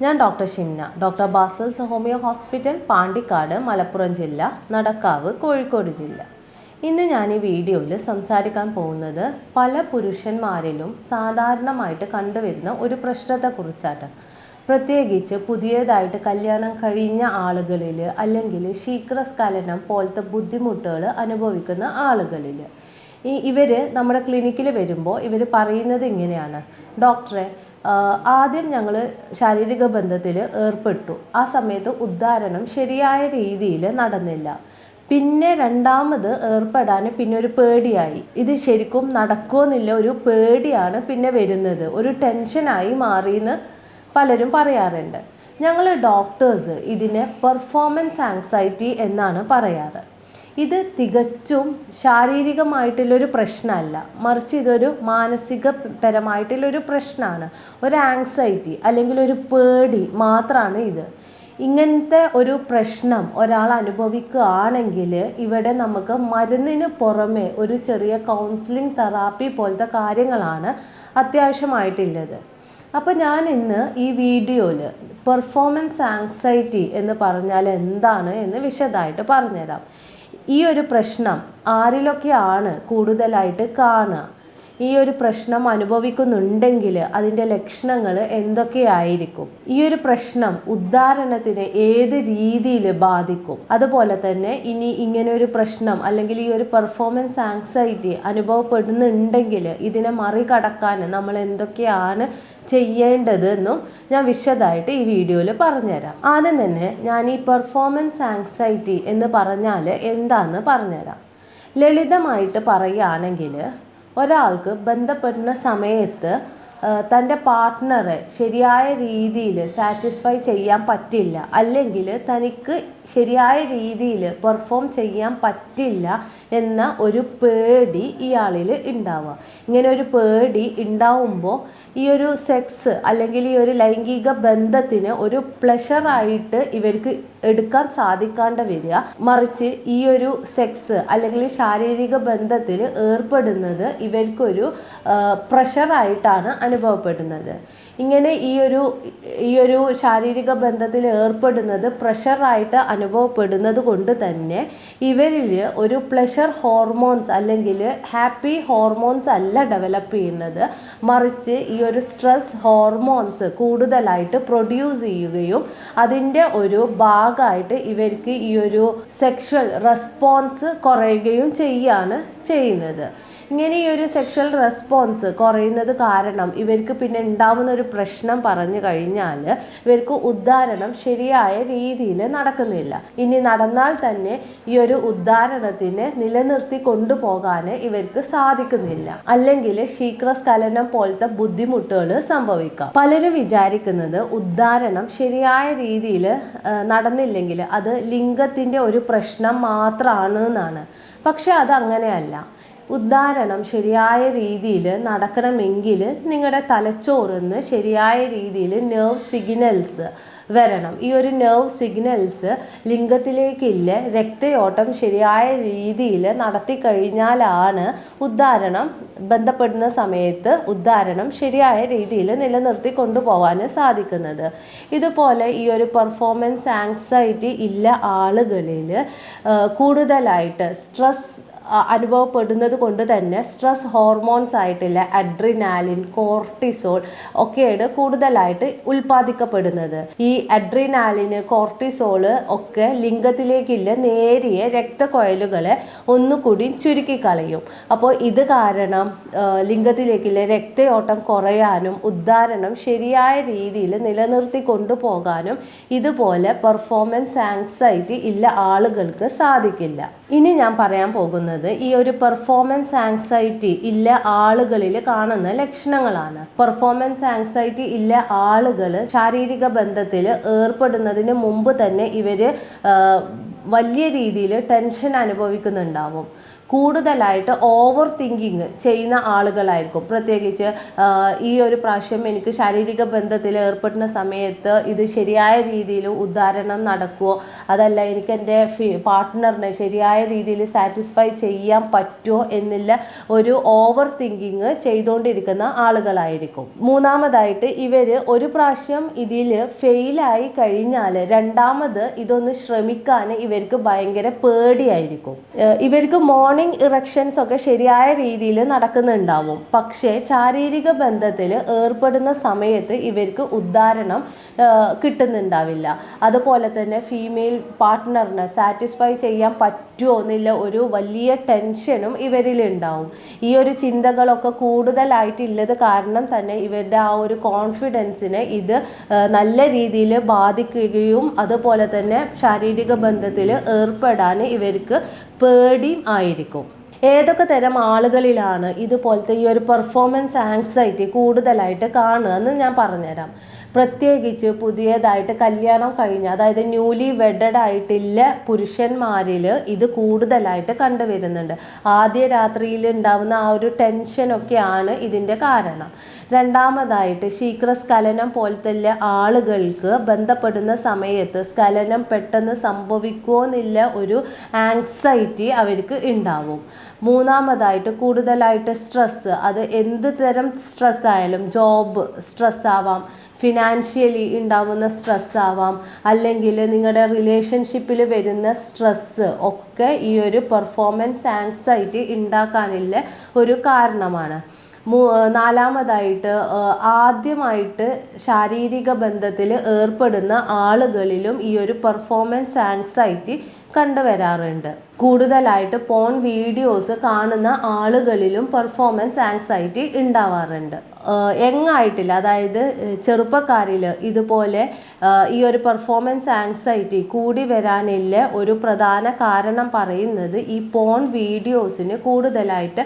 ഞാൻ doctor Shimna, doctor Basil's homeo hospital, Pandikkad, Malappuram ജില്ല, നടക്കാവ്, കോഴിക്കോട് ജില്ല. ഇന്ന് ഞാൻ ഈ വീഡിയോയിൽ സംസാരിക്കാൻ പോകുന്നത് പല പുരുഷന്മാരിലും സാധാരണമായിട്ട് കണ്ടുവരുന്ന ഒരു പ്രശ്നത്തെക്കുറിച്ചാണ്. പ്രത്യേകിച്ച് പുതിയതായിട്ട് കല്യാണം കഴിഞ്ഞ ആളുകളിൽ അല്ലെങ്കിൽ ശീഘ്രസ്ഖലനം പോലത്തെ ബുദ്ധിമുട്ടുകൾ അനുഭവിക്കുന്ന ആളുകളിൽ ഇവർ നമ്മുടെ ക്ലിനിക്കിൽ വരുമ്പോൾ ഇവർ പറയുന്നത് ഇങ്ങനെയാണ്: ഡോക്ടറെ, ആദ്യം ഞങ്ങൾ ശാരീരിക ബന്ധത്തിൽ ഏർപ്പെട്ടു, ആ സമയത്ത് ഉദ്ധാരണം ശരിയായ രീതിയിൽ നടന്നില്ല. പിന്നെ രണ്ടാമത് ഏർപ്പെടാൻ പിന്നെ ഒരു പേടിയായി. ഇത് ശരിക്കും നടക്കുമെന്നില്ല, ഒരു പേടിയാണ് പിന്നെ വരുന്നത്, ഒരു ടെൻഷനായി മാറിയെന്ന് പലരും പറയാറുണ്ട്. ഞങ്ങൾ ഡോക്ടേഴ്സ് ഇതിനെ പെർഫോമൻസ് ആങ്സൈറ്റി എന്നാണ് പറയാറ്. ഇത് തികച്ചും ശാരീരികമായിട്ടുള്ളൊരു പ്രശ്നമല്ല, മറിച്ച് ഇതൊരു മാനസികപരമായിട്ടുള്ളൊരു പ്രശ്നമാണ്. ഒരു ആങ്സൈറ്റി അല്ലെങ്കിൽ ഒരു പേടി മാത്രമാണ് ഇത്. ഇങ്ങനത്തെ ഒരു പ്രശ്നം ഒരാൾ അനുഭവിക്കുകയാണെങ്കിൽ ഇവിടെ നമുക്ക് മരുന്നിന് പുറമെ ഒരു ചെറിയ കൗൺസിലിംഗ് തെറാപ്പി പോലത്തെ കാര്യങ്ങളാണ് അത്യാവശ്യമായിട്ടുള്ളത്. അപ്പോൾ ഞാൻ ഇന്ന് ഈ വീഡിയോയിൽ പെർഫോമൻസ് ആങ്സൈറ്റി എന്ന് പറഞ്ഞാൽ എന്താണ് എന്ന് വിശദമായിട്ട് പറഞ്ഞുതരാം. ഈ ഒരു പ്രശ്നം ആരിലൊക്കെയാണ് കൂടുതലായിട്ട് കാണുക, ഈ ഒരു പ്രശ്നം അനുഭവിക്കുന്നുണ്ടെങ്കിൽ അതിൻ്റെ ലക്ഷണങ്ങൾ എന്തൊക്കെയായിരിക്കും, ഈ ഒരു പ്രശ്നം ഉദ്ധാരണത്തിന് ഏത് രീതിയിൽ ബാധിക്കും, അതുപോലെ തന്നെ ഇനി ഇങ്ങനെ ഒരു പ്രശ്നം അല്ലെങ്കിൽ ഈ ഒരു പെർഫോമൻസ് ആങ്സൈറ്റി അനുഭവപ്പെടുന്നുണ്ടെങ്കിൽ ഇതിനെ മറികടക്കാൻ നമ്മൾ എന്തൊക്കെയാണ് ചെയ്യേണ്ടതെന്നും ഞാൻ വിശദമായിട്ട് ഈ വീഡിയോയിൽ പറഞ്ഞുതരാം. ആദ്യം തന്നെ ഞാൻ ഈ പെർഫോമൻസ് ആങ്സൈറ്റി എന്ന് പറഞ്ഞാൽ എന്താണെന്ന് പറഞ്ഞുതരാം. ലളിതമായിട്ട് പറയുകയാണെങ്കിൽ ഒരാൾക്ക് ബന്ധപ്പെടുന്ന സമയത്ത് തൻ്റെ പാർട്ട്ണറെ ശരിയായ രീതിയിൽ സാറ്റിസ്ഫൈ ചെയ്യാൻ പറ്റില്ല, അല്ലെങ്കിൽ തനിക്ക് ശരിയായ രീതിയിൽ പെർഫോം ചെയ്യാൻ പറ്റില്ല എന്ന ഒരു പേടി ഇയാളിൽ ഉണ്ടാവുക. ഇങ്ങനെ ഒരു പേടി ഉണ്ടാവുമ്പോൾ ഈ ഒരു സെക്സ് അല്ലെങ്കിൽ ഈ ഒരു ലൈംഗിക ബന്ധത്തിന് ഒരു പ്ലഷറായിട്ട് ഇവർക്ക് എടുക്കാൻ സാധിക്കാണ്ട് വരിക, മറിച്ച് ഈ ഒരു സെക്സ് അല്ലെങ്കിൽ ശാരീരിക ബന്ധത്തിൽ ഏർപ്പെടുന്നത് ഇവർക്കൊരു പ്രഷറായിട്ടാണ് അനുഭവപ്പെടുന്നത്. ഇങ്ങനെ ഈ ഒരു ശാരീരിക ബന്ധത്തിൽ ഏർപ്പെടുന്നത് പ്രഷറായിട്ട് അനുഭവപ്പെടുന്നത് കൊണ്ട് തന്നെ ഇവരിൽ ഒരു പ്ലഷർ ഹോർമോൺസ് അല്ലെങ്കിൽ ഹാപ്പി ഹോർമോൺസ് അല്ല ഡെവലപ്പ് ചെയ്യുന്നത്, മറിച്ച് ഈ ഒരു സ്ട്രെസ് ഹോർമോൺസ് കൂടുതലായിട്ട് പ്രൊഡ്യൂസ് ചെയ്യുകയും അതിൻ്റെ ഒരു ഭാഗമായിട്ട് ഇവർക്ക് ഈ ഒരു സെക്ഷൽ റെസ്പോൺസ് കുറയുകയും ചെയ്യുന്നത്. ഇങ്ങനെ ഈ ഒരു സെക്ഷൽ റെസ്പോൺസ് കുറയുന്നത് കാരണം ഇവർക്ക് പിന്നെ ഉണ്ടാവുന്ന ഒരു പ്രശ്നം പറഞ്ഞു കഴിഞ്ഞാൽ ഇവർക്ക് ഉദ്ധാരണം ശരിയായ രീതിയിൽ നടക്കുന്നില്ല. ഇനി നടന്നാൽ തന്നെ ഈ ഒരു ഉദ്ധാരണത്തിന് നിലനിർത്തി കൊണ്ടുപോകാൻ ഇവർക്ക് സാധിക്കുന്നില്ല, അല്ലെങ്കിൽ ശീഘ്രസ്ഖലനം പോലത്തെ ബുദ്ധിമുട്ടുകൾ സംഭവിക്കാം. പലരും വിചാരിക്കുന്നത് ഉദ്ധാരണം ശരിയായ രീതിയിൽ നടന്നില്ലെങ്കിൽ അത് ലിംഗത്തിൻ്റെ ഒരു പ്രശ്നം മാത്രമാണ് എന്നാണ്. പക്ഷെ അത് അങ്ങനെയല്ല. ഉദ്ധാരണം ശരിയായ രീതിയിൽ നടക്കണമെങ്കിൽ നിങ്ങളുടെ തലച്ചോറിന്ന് ശരിയായ രീതിയിൽ നെർവ് സിഗ്നൽസ് വരണം. ഈ ഒരു നെർവ് സിഗ്നൽസ് ലിംഗത്തിലേക്കില്ല രക്തയോട്ടം ശരിയായ രീതിയിൽ നടത്തി കഴിഞ്ഞാലാണ് ഉദ്ധാരണം ബന്ധപ്പെടുന്ന സമയത്ത് ഉദ്ധാരണം ശരിയായ രീതിയിൽ നിലനിർത്തി കൊണ്ടുപോകാൻ സാധിക്കുന്നത്. ഇതുപോലെ ഈ ഒരു പെർഫോമൻസ് ആങ്സൈറ്റി ഇല്ല ആളുകളിൽ കൂടുതലായിട്ട് സ്ട്രെസ് അനുഭവപ്പെടുന്നത് കൊണ്ട് തന്നെ സ്ട്രെസ് ഹോർമോൺസ് ആയിട്ടുള്ള അഡ്രിനാലിൻ, കോർട്ടിസോൾ ഒക്കെയാണ് കൂടുതലായിട്ട് ഉൽപ്പാദിക്കപ്പെടുന്നത്. ഈ അഡ്രിനാലിന്, കോർട്ടിസോള് ഒക്കെ ലിംഗത്തിലേക്കുള്ള നേരിയ രക്തക്കൊഴലുകളെ ഒന്നുകൂടി ചുരുക്കിക്കളയും. അപ്പോൾ ഇത് കാരണം ലിംഗത്തിലേക്കുള്ള രക്തയോട്ടം കുറയാനും ഉദ്ധാരണം ശരിയായ രീതിയിൽ നിലനിർത്തി കൊണ്ടുപോകാനും ഇതുപോലെ പെർഫോമൻസ് ആങ്സൈറ്റി ഇല്ല ആളുകൾക്ക് സാധിക്കില്ല. ഇനി ഞാൻ പറയാൻ പോകുന്നത് ഈ ഒരു പെർഫോമൻസ് ആങ്സൈറ്റി ഇല്ല ആളുകളിൽ കാണുന്ന ലക്ഷണങ്ങളാണ്. പെർഫോമൻസ് ആങ്സൈറ്റി ഇല്ല ആളുകൾ ശാരീരിക ബന്ധത്തിൽ ഏർപ്പെടുന്നതിന് മുമ്പ് തന്നെ ഇവർ വലിയ രീതിയിൽ ടെൻഷൻ അനുഭവിക്കുന്നുണ്ടാവും. കൂടുതലായിട്ട് ഓവർ തിങ്കിങ് ചെയ്യുന്ന ആളുകളായിരിക്കും. പ്രത്യേകിച്ച് ഈ ഒരു പ്രാവശ്യം എനിക്ക് ശാരീരിക ബന്ധത്തിൽ ഏർപ്പെടുന്ന സമയത്ത് ഇത് ശരിയായ രീതിയിൽ ഉദ്ധാരണം നടക്കുമോ, അതല്ല എനിക്ക് എൻ്റെ പാർട്ട്ണറിനെ ശരിയായ രീതിയിൽ സാറ്റിസ്ഫൈ ചെയ്യാൻ പറ്റുമോ എന്നുള്ള ഒരു ഓവർ തിങ്കിങ് ചെയ്തുകൊണ്ടിരിക്കുന്ന ആളുകളായിരിക്കും. മൂന്നാമതായിട്ട് ഇവർ ഒരു പ്രാവശ്യം ഇതിൽ ഫെയിലായി കഴിഞ്ഞാൽ രണ്ടാമത് ഇതൊന്ന് ശ്രമിക്കാൻ ഇവർക്ക് ഭയങ്കര പേടിയായിരിക്കും. ഇവർക്ക് മോർണിംഗ് ഇറക്ഷൻസ് ഒക്കെ ശരിയായ രീതിയിൽ നടക്കുന്നുണ്ടാവും. പക്ഷേ ശാരീരിക ബന്ധത്തിൽ ഏർപ്പെടുന്ന സമയത്ത് ഇവർക്ക് ഉദ്ധാരണം കിട്ടുന്നുണ്ടാവില്ല. അതുപോലെ തന്നെ ഫീമെയിൽ പാർട്ട്ണറിനെ സാറ്റിസ്ഫൈ ചെയ്യാൻ പറ്റുമോ എന്നുള്ള ഒരു വലിയ ടെൻഷനും ഇവരിലുണ്ടാവും. ഈ ഒരു ചിന്തകളൊക്കെ കൂടുതലായിട്ടുള്ളത് കാരണം തന്നെ ഇവരുടെ ആ ഒരു കോൺഫിഡൻസിനെ ഇത് നല്ല രീതിയിൽ ബാധിക്കുകയും അതുപോലെ തന്നെ ശാരീരിക ബന്ധത്തിൽ ഏർപ്പെടാൻ ഇവർക്ക് പേടിയും ആയിരിക്കും. ഏതൊക്കെ തരം ആളുകളിലാണ് ഇതുപോലത്തെ ഈ ഒരു പെർഫോമൻസ് ആങ്സൈറ്റി കൂടുതലായിട്ട് കാണുക എന്ന് ഞാൻ പറഞ്ഞുതരാം. പ്രത്യേകിച്ച് പുതിയതായിട്ട് കല്യാണം കഴിഞ്ഞ, അതായത് ന്യൂലി വെഡഡ് ആയിട്ടുള്ള പുരുഷന്മാരിൽ ഇത് കൂടുതലായിട്ട് കണ്ടുവരുന്നുണ്ട്. ആദ്യ രാത്രിയിൽ ഉണ്ടാവുന്ന ആ ഒരു ടെൻഷനൊക്കെയാണ് ഇതിൻ്റെ കാരണം. രണ്ടാമതായിട്ട് ശീഘ്രസ്ഖലനം പോലത്തെ ആളുകൾക്ക് ബന്ധപ്പെടുന്ന സമയത്ത് സ്ഖലനം പെട്ടെന്ന് സംഭവിക്കുമോ എന്നുള്ള ഒരു ആങ്സൈറ്റി അവർക്ക് ഉണ്ടാവും. മൂന്നാമതായിട്ട് കൂടുതലായിട്ട് സ്ട്രെസ്സ്, അത് എന്ത് തരം സ്ട്രെസ് ആയാലും, ജോബ് സ്ട്രെസ് ആവാം, ഫിനാൻഷ്യലി ഉണ്ടാവുന്ന സ്ട്രെസ് ആവാം, അല്ലെങ്കിൽ നിങ്ങളുടെ റിലേഷൻഷിപ്പിൽ വരുന്ന സ്ട്രെസ്സ് ഒക്കെ ഈ ഒരു പെർഫോമൻസ് ആങ്സൈറ്റി ഉണ്ടാക്കാനുള്ള ഒരു കാരണമാണ്. നാലാമതായിട്ട് ആദ്യമായിട്ട് ശാരീരിക ബന്ധത്തിൽ ഏർപ്പെടുന്ന ആളുകളിലും ഈ ഒരു പെർഫോമൻസ് ആങ്സൈറ്റി കണ്ടുവരാറുണ്ട്. കൂടുതലായിട്ട് പോൺ വീഡിയോസ് കാണുന്ന ആളുകളിലും പെർഫോമൻസ് ആങ്സൈറ്റി ഉണ്ടാവാറുണ്ട്. യങ്ങായിട്ടില്ല, അതായത് ചെറുപ്പക്കാരിൽ ഇതുപോലെ ഈ ഒരു പെർഫോമൻസ് ആങ്സൈറ്റി കൂടി വരാനുള്ള ഒരു പ്രധാന കാരണം പറയുന്നത് ഈ പോൺ വീഡിയോസിന് കൂടുതലായിട്ട്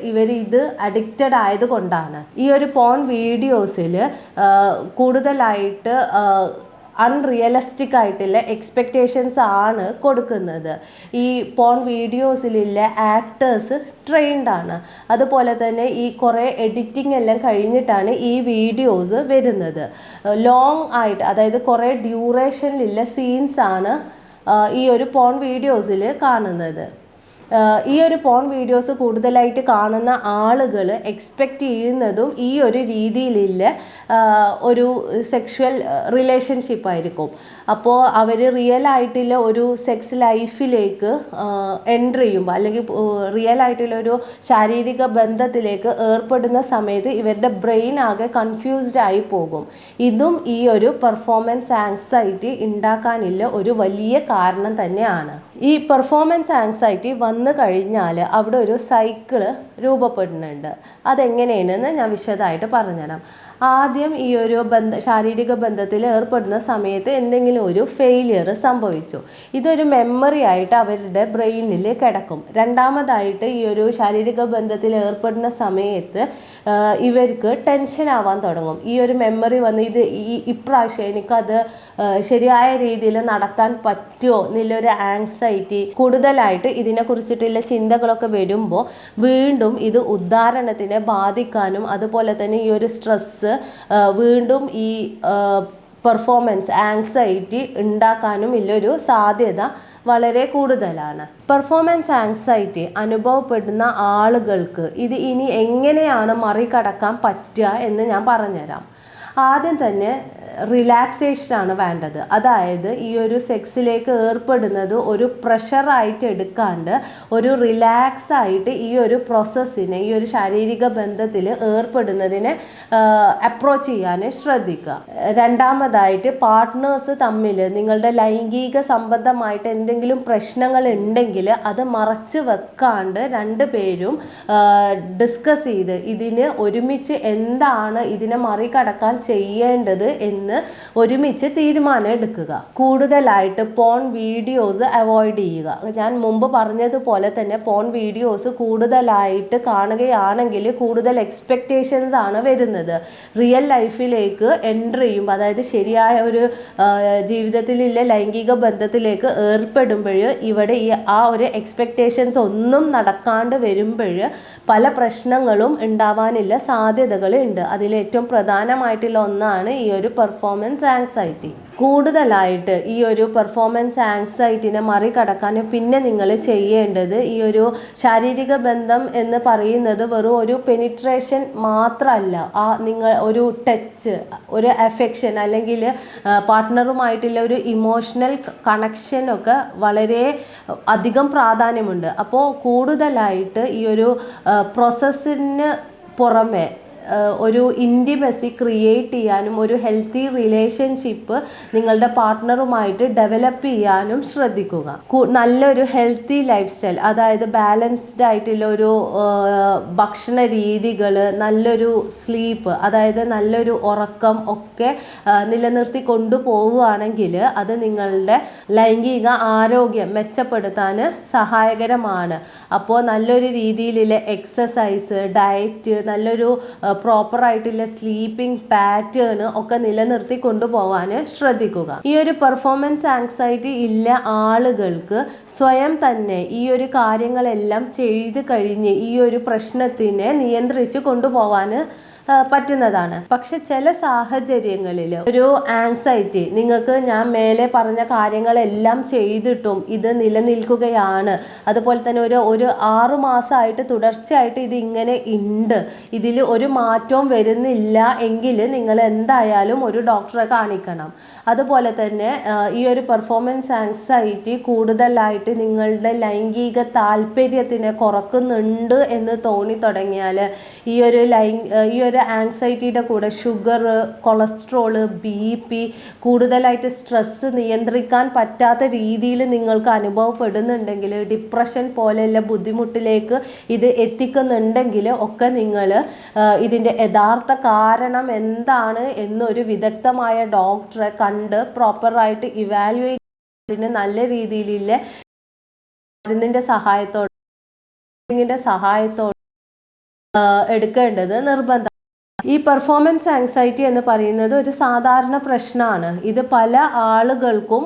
ഇവർ ഇത് അഡിക്റ്റഡ് ആയതുകൊണ്ടാണ്. ഈ ഒരു പോൺ വീഡിയോസിൽ കൂടുതലായിട്ട് അൺറിയലിസ്റ്റിക് ആയിട്ടുള്ള എക്സ്പെക്റ്റേഷൻസ് ആണ് കൊടുക്കുന്നത്. ഈ പോൺ വീഡിയോസിലുള്ള ആക്ടേഴ്സ് ട്രെയിൻഡ് ആണ്. അതുപോലെ തന്നെ ഈ കുറേ എഡിറ്റിംഗ് എല്ലാം കഴിഞ്ഞിട്ടാണ് ഈ വീഡിയോസ് വരുന്നത്. ലോങ് ആയിട്ട്, അതായത് കുറേ ഡ്യൂറേഷനിലുള്ള സീൻസ് ആണ് ഈ ഒരു പോൺ വീഡിയോസിൽ കാണുന്നത്. ഈ ഒരു പോൺ വീഡിയോസ് കൂടുതലായിട്ട് കാണുന്ന ആളുകൾ എക്സ്പെക്റ്റ് ചെയ്യുന്നതും ഈ ഒരു രീതിയിലുള്ള ഒരു സെക്ഷൽ റിലേഷൻഷിപ്പ് ആയിരിക്കും. അപ്പോൾ അവർ റിയൽ ആയിട്ടുള്ള ഒരു സെക്സ് ലൈഫിലേക്ക് എൻ്റർ ചെയ്യുമ്പോൾ, അല്ലെങ്കിൽ റിയൽ ആയിട്ടുള്ള ഒരു ശാരീരിക ബന്ധത്തിലേക്ക് ഏർപ്പെടുന്ന സമയത്ത് ഇവരുടെ ബ്രെയിൻ ആകെ കൺഫ്യൂസ്ഡ് ആയി പോകും. ഇതും ഈ ഒരു പെർഫോമൻസ് ആങ്സൈറ്റി ഉണ്ടാക്കാനുള്ള ഒരു വലിയ കാരണം തന്നെയാണ്. ഈ പെർഫോമൻസ് ആങ്സൈറ്റി വന്നു കഴിഞ്ഞാൽ അവിടെ ഒരു സൈക്കിള് രൂപപ്പെടുന്നുണ്ട്. അതെങ്ങനെയാണെന്ന് ഞാൻ വിശദമായിട്ട് പറഞ്ഞുതരാം. ആദ്യം ഈ ഒരു ശാരീരിക ബന്ധത്തിൽ ഏർപ്പെടുന്ന സമയത്ത് എന്തെങ്കിലും ഒരു ഫെയിലിയർ സംഭവിച്ചു. ഇതൊരു മെമ്മറി ആയിട്ട് അവരുടെ ബ്രെയിനിൽ കിടക്കും. രണ്ടാമതായിട്ട് ഈ ഒരു ശാരീരിക ബന്ധത്തിൽ ഏർപ്പെടുന്ന സമയത്ത് ഇവർക്ക് ടെൻഷൻ ആവാൻ തുടങ്ങും. ഈ ഒരു മെമ്മറി വന്ന് ഇപ്രാവശ്യം എനിക്കത് ശരിയായ രീതിയിൽ നടത്താൻ പറ്റുമോ എന്നുള്ളൊരു ആങ്സൈറ്റി കൂടുതലായിട്ട് ഇതിനെക്കുറിച്ചിട്ടുള്ള ചിന്തകളൊക്കെ വരുമ്പോൾ വീണ്ടും ഇത് ഉദ്ധാരണത്തിനെ ബാധിക്കാനും അതുപോലെ തന്നെ ഈ ഒരു സ്ട്രെസ്സ് വീണ്ടും ഈ പെർഫോമൻസ് ആങ്സൈറ്റി ഉണ്ടാക്കാനും ഉള്ളൊരു സാധ്യത വളരെ കൂടുതലാണ്. പെർഫോമൻസ് ആങ്സൈറ്റി അനുഭവപ്പെടുന്ന ആളുകൾക്ക് ഇത് ഇനി എങ്ങനെയാണ് മറികടക്കാൻ പറ്റുക എന്ന് ഞാൻ പറഞ്ഞുതരാം. ആദ്യം തന്നെ റിലാക്സേഷനാണ് വേണ്ടത്. അതായത് ഈ ഒരു സെക്സിലേക്ക് ഏർപ്പെടുന്നത് ഒരു പ്രഷറായിട്ട് എടുക്കാണ്ട് ഒരു റിലാക്സ് ആയിട്ട് ഈ ഒരു പ്രോസസ്സിനെ, ഈ ഒരു ശാരീരിക ബന്ധത്തിൽ ഏർപ്പെടുന്നതിനെ അപ്രോച്ച് ചെയ്യാൻ ശ്രദ്ധിക്കുക. രണ്ടാമതായിട്ട് പാർട്ട്നേഴ്സ് തമ്മിൽ നിങ്ങളുടെ ലൈംഗിക സംബന്ധമായിട്ട് എന്തെങ്കിലും പ്രശ്നങ്ങൾ ഉണ്ടെങ്കിൽ അത് മറച്ചു വെക്കാണ്ട് രണ്ടുപേരും ഡിസ്കസ് ചെയ്ത് ഇതിന് ഒരുമിച്ച് എന്താണ് ഇതിനെ മറികടക്കാൻ ചെയ്യേണ്ടത് എന്ന് ഒരുമിച്ച് തീരുമാനം എടുക്കുക. കൂടുതലായിട്ട് പോൺ വീഡിയോസ് അവോയ്ഡ് ചെയ്യുക. ഞാൻ മുമ്പ് പറഞ്ഞതുപോലെ തന്നെ പോൺ വീഡിയോസ് കൂടുതലായിട്ട് കാണുകയാണെങ്കിൽ കൂടുതൽ എക്സ്പെക്റ്റേഷൻസ് ആണ് വരുന്നത്. റിയൽ ലൈഫിലേക്ക് എൻ്റർ ചെയ്യുമ്പോൾ, അതായത് ശരിയായ ഒരു ജീവിതത്തിലുള്ള ലൈംഗിക ബന്ധത്തിലേക്ക് ഏർപ്പെടുമ്പോൾ ഇവിടെ ആ ഒരു എക്സ്പെക്റ്റേഷൻസ് ഒന്നും നടക്കാണ്ട് വരുമ്പോൾ പല പ്രശ്നങ്ങളും ഉണ്ടാവാനുള്ള സാധ്യതകളുണ്ട്. അതിലേറ്റവും പ്രധാനമായിട്ടുള്ള ഒന്നാണ് ഈ ഒരു പെർഫോമൻസ് ആങ്സൈറ്റി. കൂടുതലായിട്ട് ഈ ഒരു പെർഫോമൻസ് ആങ്സൈറ്റിനെ മറികടക്കാൻ പിന്നെ നിങ്ങൾ ചെയ്യേണ്ടത്, ഈ ഒരു ശാരീരിക ബന്ധം എന്ന് പറയുന്നത് വെറും ഒരു പെനിട്രേഷൻ മാത്രമല്ല. നിങ്ങൾ ഒരു ടച്ച്, ഒരു അഫെക്ഷൻ അല്ലെങ്കിൽ പാർട്ട്ണറുമായിട്ടുള്ള ഒരു ഇമോഷണൽ കണക്ഷനൊക്കെ വളരെ അധികം പ്രാധാന്യമുണ്ട്. അപ്പോൾ കൂടുതലായിട്ട് ഈ ഒരു പ്രോസസ്സിന് പുറമെ ഒരു ഇൻറ്റിമസി ക്രിയേറ്റ് ചെയ്യാനും ഒരു ഹെൽത്തി റിലേഷൻഷിപ്പ് നിങ്ങളുടെ പാർട്ട്ണറുമായിട്ട് ഡെവലപ്പ് ചെയ്യാനും ശ്രദ്ധിക്കുക. നല്ലൊരു ഹെൽത്തി ലൈഫ് സ്റ്റൈൽ, അതായത് ബാലൻസ്ഡ് ആയിട്ടുള്ള ഒരു ഭക്ഷണ രീതികൾ, നല്ലൊരു സ്ലീപ്പ്, അതായത് നല്ലൊരു ഉറക്കം ഒക്കെ നിലനിർത്തി കൊണ്ടുപോവുകയാണെങ്കിൽ അത് നിങ്ങളുടെ ലൈംഗിക ആരോഗ്യം മെച്ചപ്പെടുത്താൻ സഹായകരമാണ്. അപ്പോൾ നല്ലൊരു രീതിയിലുള്ള എക്സസൈസ്, ഡയറ്റ്, നല്ലൊരു പ്രോപ്പറായിട്ടുള്ള സ്ലീപ്പിംഗ് പാറ്റേൺ ഒക്കെ നിലനിർത്തി കൊണ്ടുപോകാൻ ശ്രദ്ധിക്കുക. ഈ ഒരു പെർഫോമൻസ് ആങ്സൈറ്റി ഇല്ല ആളുകൾക്ക് സ്വയം തന്നെ ഈ ഒരു കാര്യങ്ങളെല്ലാം ചെയ്ത് കഴിഞ്ഞ് ഈ ഒരു പ്രശ്നത്തിനെ നിയന്ത്രിച്ച് കൊണ്ടുപോകാൻ പറ്റുന്നതാണ്. പക്ഷെ ചില സാഹചര്യങ്ങളിൽ ഒരു ആങ്സൈറ്റി നിങ്ങൾക്ക് ഞാൻ മേലെ പറഞ്ഞ കാര്യങ്ങളെല്ലാം ചെയ്തിട്ടും ഇത് നിലനിൽക്കുകയാണ്, അതുപോലെ തന്നെ ഒരു 6 മാസമായിട്ട് തുടർച്ചയായിട്ട് ഇത് ഇങ്ങനെ ഉണ്ട്, ഇതിൽ ഒരു മാറ്റവും വരുന്നില്ല എങ്കിൽ നിങ്ങൾ എന്തായാലും ഒരു ഡോക്ടറെ കാണിക്കണം. അതുപോലെ തന്നെ ഈ ഒരു പെർഫോമൻസ് ആങ്സൈറ്റി കൂടുതലായിട്ട് നിങ്ങളുടെ ലൈംഗിക താല്പര്യത്തിനെ കുറക്കുന്നുണ്ട് എന്ന് തോന്നി തുടങ്ങിയാൽ ഈ ഒരു ആങ്സൈറ്റിയുടെ കൂടെ ഷുഗർ, കൊളസ്ട്രോൾ, BP, കൂടുതലായിട്ട് സ്ട്രെസ്സ് നിയന്ത്രിക്കാൻ പറ്റാത്ത രീതിയിൽ നിങ്ങൾക്ക് അനുഭവപ്പെടുന്നുണ്ടെങ്കിൽ, ഡിപ്രഷൻ പോലെയുള്ള ബുദ്ധിമുട്ടിലേക്ക് ഇത് എത്തിക്കുന്നുണ്ടെങ്കിൽ ഒക്കെ നിങ്ങൾ ഇതിൻ്റെ യഥാർത്ഥ കാരണം എന്താണ് എന്നൊരു വിദഗ്ധമായ ഡോക്ടറെ കണ്ട് പ്രോപ്പറായിട്ട് ഇവാലുവേറ്റ് നല്ല രീതിയിലുള്ള മരുന്നിൻ്റെ സഹായത്തോടെ എടുക്കേണ്ടത് നിർബന്ധം. ഈ പെർഫോമൻസ് ആങ്സൈറ്റി എന്ന് പറയുന്നത് ഒരു സാധാരണ പ്രശ്നമാണ്. ഇത് പല ആളുകൾക്കും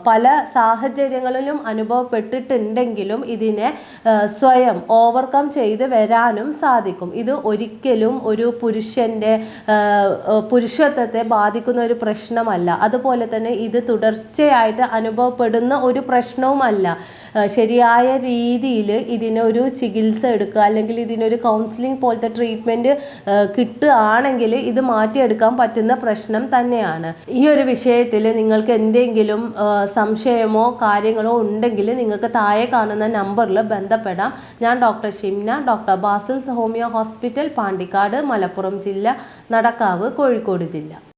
പല സാഹചര്യങ്ങളിലും അനുഭവപ്പെട്ടിട്ടുണ്ടെങ്കിലും ഇതിനെ സ്വയം ഓവർകം ചെയ്ത് വരാനും സാധിക്കും. ഇത് ഒരിക്കലും ഒരു പുരുഷത്വത്തെ ബാധിക്കുന്ന ഒരു പ്രശ്നമല്ല. അതുപോലെ തന്നെ ഇത് തുടർച്ചയായിട്ട് അനുഭവപ്പെടുന്ന ഒരു പ്രശ്നവുമല്ല. ശരിയായ രീതിയിൽ ഇതിനൊരു ചികിത്സ എടുക്കുക, അല്ലെങ്കിൽ ഇതിനൊരു കൗൺസിലിംഗ് പോലത്തെ ട്രീറ്റ്മെൻറ്റ് കിട്ടുകയാണെങ്കിൽ ഇത് മാറ്റിയെടുക്കാൻ പറ്റുന്ന പ്രശ്നം തന്നെയാണ്. ഈ ഒരു വിഷയത്തിൽ നിങ്ങൾക്ക് എന്തെങ്കിലും സംശയമോ കാര്യങ്ങളോ ഉണ്ടെങ്കിൽ നിങ്ങൾക്ക് താഴെ കാണുന്ന നമ്പറിൽ ബന്ധപ്പെടാം. ഞാൻ doctor Shimna, doctor Basil's homeo hospital, Pandikkad, Malappuram ജില്ല, നടക്കാവ്, കോഴിക്കോട് ജില്ല.